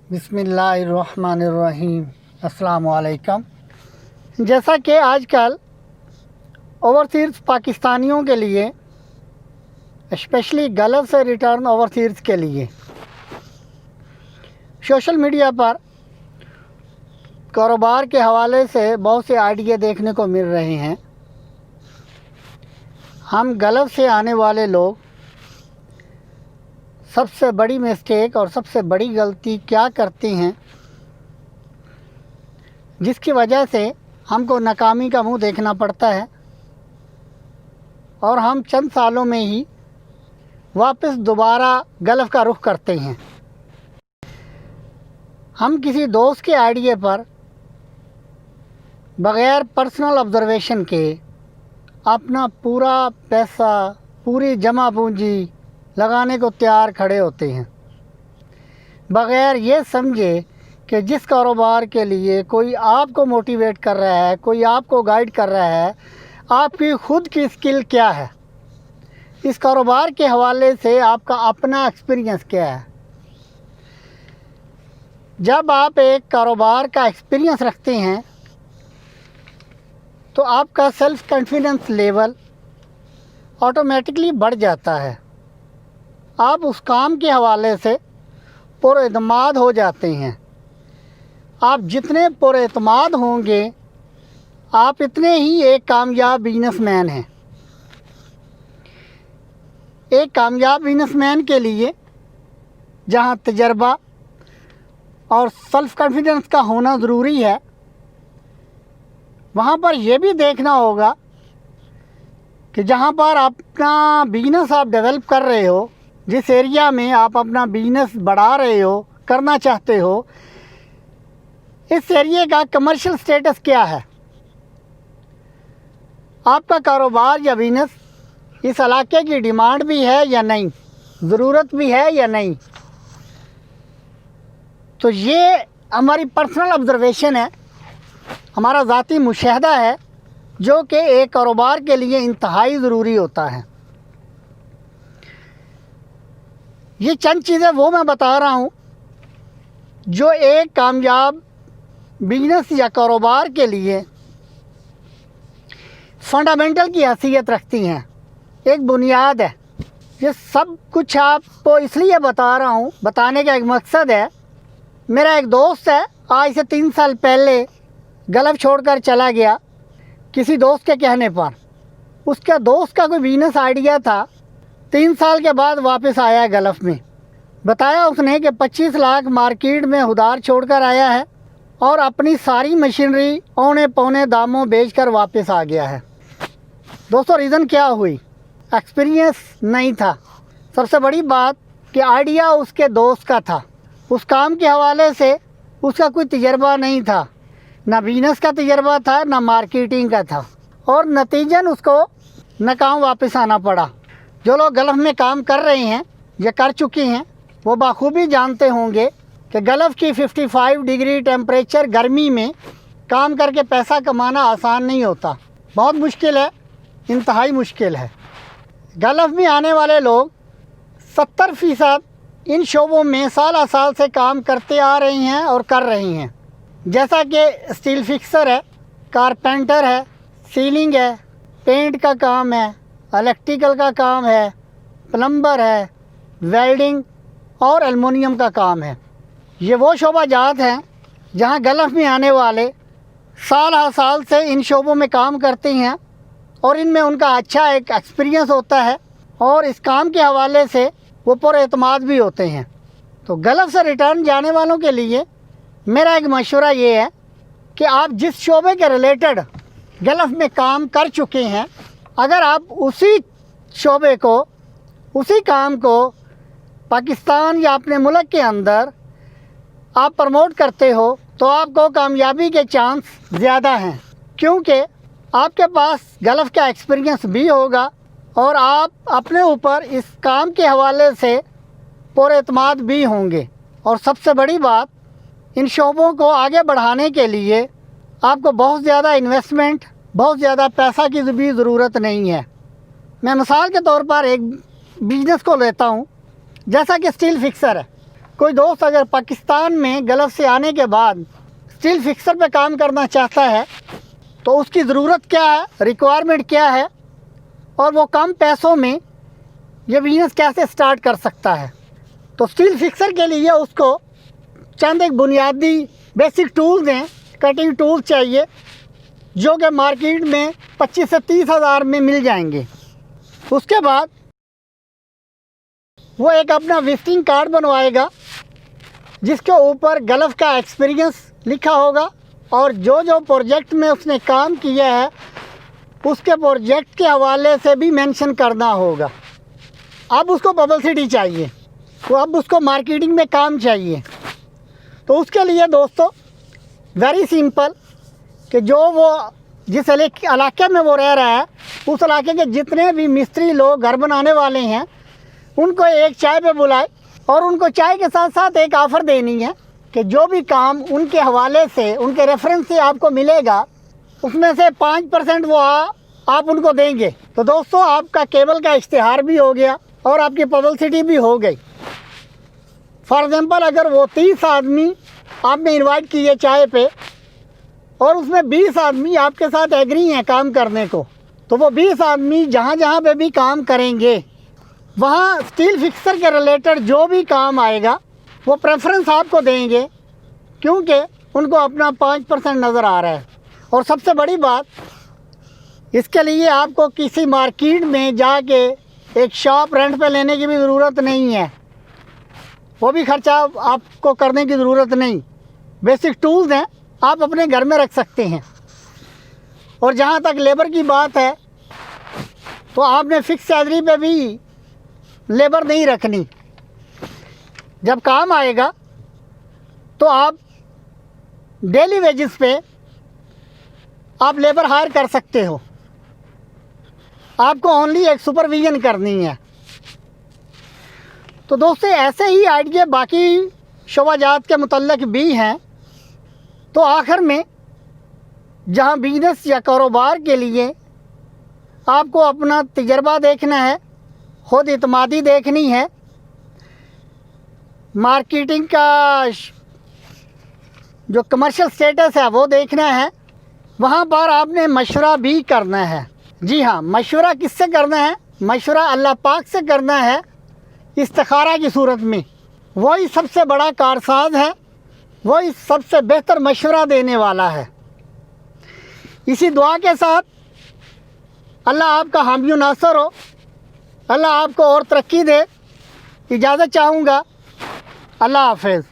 बिस्मिल्लाहिर्रहमानिर्रहीम। अस्सलाम वालेकुम। जैसा कि आजकल ओवरसीज़ पाकिस्तानियों के लिए स्पेशली गल्फ़ से रिटर्न ओवरसीज़ के लिए सोशल मीडिया पर कारोबार के हवाले से बहुत से आइडिया देखने को मिल रहे हैं। हम गल्फ़ से आने वाले लोग सबसे बड़ी मिस्टेक और सबसे बड़ी गलती क्या करते हैं, जिसकी वजह से हमको नाकामी का मुंह देखना पड़ता है और हम चंद सालों में ही वापस दोबारा गल्फ़ का रुख करते हैं। हम किसी दोस्त के आइडिया पर बग़ैर पर्सनल ऑब्ज़र्वेशन के अपना पूरा पैसा, पूरी जमा पूंजी लगाने को तैयार खड़े होते हैं, बग़ैर ये समझे कि जिस कारोबार के लिए कोई आपको मोटिवेट कर रहा है, कोई आपको गाइड कर रहा है, आपकी ख़ुद की स्किल क्या है, इस कारोबार के हवाले से आपका अपना एक्सपीरियंस क्या है। जब आप एक कारोबार का एक्सपीरियंस रखते हैं तो आपका सेल्फ़ कॉन्फिडेंस लेवल ऑटोमेटिकली बढ़ जाता है। आप उस काम के हवाले से पुरएतमाद हो जाते हैं। आप जितने पुरएतमाद होंगे, आप इतने ही एक कामयाब बिजनेसमैन हैं। एक कामयाब बिजनेसमैन के लिए जहां तजर्बा और सेल्फ़ कॉन्फिडेंस का होना ज़रूरी है, वहाँ पर यह भी देखना होगा कि जहाँ पर अपना बिजनेस आप डेवलप कर रहे हो, जिस एरिया में आप अपना बिजनेस बढ़ा रहे हो, करना चाहते हो, इस एरिया का कमर्शियल स्टेटस क्या है। आपका कारोबार या बिजनेस इस इलाके की डिमांड भी है या नहीं, ज़रूरत भी है या नहीं। तो ये हमारी पर्सनल ऑब्ज़र्वेशन है, हमारा ज़ाती मुशाहदा है, जो कि एक कारोबार के लिए इंतहाई ज़रूरी होता है। ये चंद चीज़ें वो मैं बता रहा हूँ जो एक कामयाब बिजनेस या कारोबार के लिए फंडामेंटल की हैसियत रखती हैं, एक बुनियाद है। ये सब कुछ आपको इसलिए बता रहा हूँ, बताने का एक मकसद है। मेरा एक दोस्त है, आज से 3 साल पहले गल्फ़ छोड़कर चला गया किसी दोस्त के कहने पर। उसका दोस्त का कोई बिजनेस आइडिया था, 3 साल के बाद वापस आया है गल्फ़ में। बताया उसने कि 25 लाख मार्केट में उधार छोड़कर आया है और अपनी सारी मशीनरी औने पौने दामों बेचकर वापस आ गया है। दोस्तों, रीज़न क्या हुई? एक्सपीरियंस नहीं था। सबसे बड़ी बात कि आइडिया उसके दोस्त का था, उस काम के हवाले से उसका कोई तजर्बा नहीं था, ना बिजनेस का तजर्बा था, ना मार्केटिंग का था, और नतीजन उसको नाकाम वापस आना पड़ा। जो लोग गल्फ़ में काम कर रहे हैं या कर चुके हैं, वो बाखूबी जानते होंगे कि गल्फ़ की 55 डिग्री टेम्परेचर गर्मी में काम करके पैसा कमाना आसान नहीं होता, बहुत मुश्किल है, इंतहाई मुश्किल है। गल्फ़ में आने वाले लोग 70% इन शोबों में साल साल से काम करते आ रही हैं और कर रही हैं, जैसा कि स्टील फिक्सर है, कारपेंटर है, सीलिंग है, पेंट का काम है, इलेक्ट्रिकल का काम है, प्लम्बर है, वेल्डिंग और एल्युमिनियम का काम है। ये वो शोबा जात हैं जहां गल्फ़ में आने वाले साल हर साल से इन शोबों में काम करते हैं और इनमें उनका अच्छा एक एक्सपीरियंस होता है और इस काम के हवाले से वो पुरएतमाद भी होते हैं। तो गल्फ़ से रिटर्न जाने वालों के लिए मेरा एक मशवरा ये है कि आप जिस शोबे के रिलेटेड गल्फ़ में काम कर चुके हैं, अगर आप उसी शोबे को, उसी काम को पाकिस्तान या अपने मुल्क के अंदर आप प्रमोट करते हो तो आपको कामयाबी के चांस ज़्यादा हैं, क्योंकि आपके पास गल्फ़ का एक्सपीरियंस भी होगा और आप अपने ऊपर इस काम के हवाले से पुरएतमाद भी होंगे। और सबसे बड़ी बात, इन शोबों को आगे बढ़ाने के लिए आपको बहुत ज़्यादा इन्वेस्टमेंट, बहुत ज़्यादा पैसा की भी ज़रूरत नहीं है। मैं मिसाल के तौर पर एक बिज़नेस को लेता हूँ, जैसा कि स्टील फिक्सर है। کوئی دوست اگر پاکستان میں گلف سے آنے کے بعد اسٹیل فکسر پہ کام کرنا چاہتا ہے تو اس کی ضرورت کیا ہے، ریکوائرمنٹ کیا ہے، اور وہ کم پیسوں میں یہ بزنس کیسے سٹارٹ کر سکتا ہے. تو اسٹیل فکسر کے لیے اس کو چند ایک بنیادی بیسک ٹولز ہیں، کٹنگ ٹولز چاہیے جو کہ مارکیٹ میں 25 سے 30 ہزار میں مل جائیں گے. اس کے بعد وہ ایک اپنا وزٹنگ کارڈ بنوائے گا جس کے اوپر گلف کا ایکسپیرینس لکھا ہوگا اور جو پروجیکٹ میں اس نے کام کیا ہے اس کے پروجیکٹ کے حوالے سے بھی مینشن کرنا ہوگا. اب اس کو پبلسٹی چاہیے، تو اب اس کو مارکیٹنگ میں کام چاہیے. تو اس کے لیے دوستو ویری سمپل کہ جو وہ جس علاقے میں وہ رہ رہا ہے اس علاقے کے جتنے بھی مستری لوگ گھر بنانے والے ہیں ان کو ایک چائے پہ بلائے اور ان کو چائے کے ساتھ ساتھ ایک آفر دینی ہے کہ جو بھی کام ان کے حوالے سے، ان کے ریفرنس سے آپ کو ملے گا اس میں سے 5% وہ آپ ان کو دیں گے. تو دوستو آپ کا کیبل کا اشتہار بھی ہو گیا اور آپ کی پبلسٹی بھی ہو گئی. فار ایگزامپل اگر وہ 30 آدمی آپ نے انوائٹ کیے چائے پہ اور اس میں 20 آدمی آپ کے ساتھ ایگری ہیں کام کرنے کو، تو وہ 20 آدمی جہاں جہاں پہ بھی کام کریں گے وہاں اسٹیل فکسر کے ریلیٹڈ جو بھی کام آئے گا وہ پریفرنس آپ کو دیں گے کیونکہ ان کو اپنا 5% نظر آ رہا ہے. اور سب سے بڑی بات، اس کے لیے آپ کو کسی مارکیٹ میں جا کے ایک شاپ رینٹ پہ لینے کی بھی ضرورت نہیں ہے، وہ بھی خرچہ آپ کو کرنے کی ضرورت نہیں. بیسک ٹولز ہیں، آپ اپنے گھر میں رکھ سکتے ہیں. اور جہاں تک لیبر کی بات ہے تو آپ نے فکس سیلری پہ بھی لیبر نہیں رکھنی. جب کام آئے گا تو آپ ڈیلی ویجز پہ آپ لیبر ہائر کر سکتے ہو. آپ کو اونلی ایک سپرویژن کرنی ہے. تو دوستو ایسے ہی آئیڈیا باقی شعبہ جات کے متعلق بھی ہیں. تو آخر میں جہاں بزنس یا کاروبار کے لیے آپ کو اپنا تجربہ دیکھنا ہے، خود اعتمادی دیکھنی ہے، مارکیٹنگ کا جو کمرشل سٹیٹس ہے وہ دیکھنا ہے، وہاں پر آپ نے مشورہ بھی کرنا ہے. جی ہاں، مشورہ کس سے کرنا ہے؟ مشورہ اللہ پاک سے کرنا ہے استخارہ کی صورت میں. وہی سب سے بڑا کارساز ہے، وہی سب سے بہتر مشورہ دینے والا ہے. اسی دعا کے ساتھ اللہ آپ کا حامی و ناصر ہو، اللہ آپ کو اور ترقی دے. اجازت چاہوں گا. اللہ حافظ.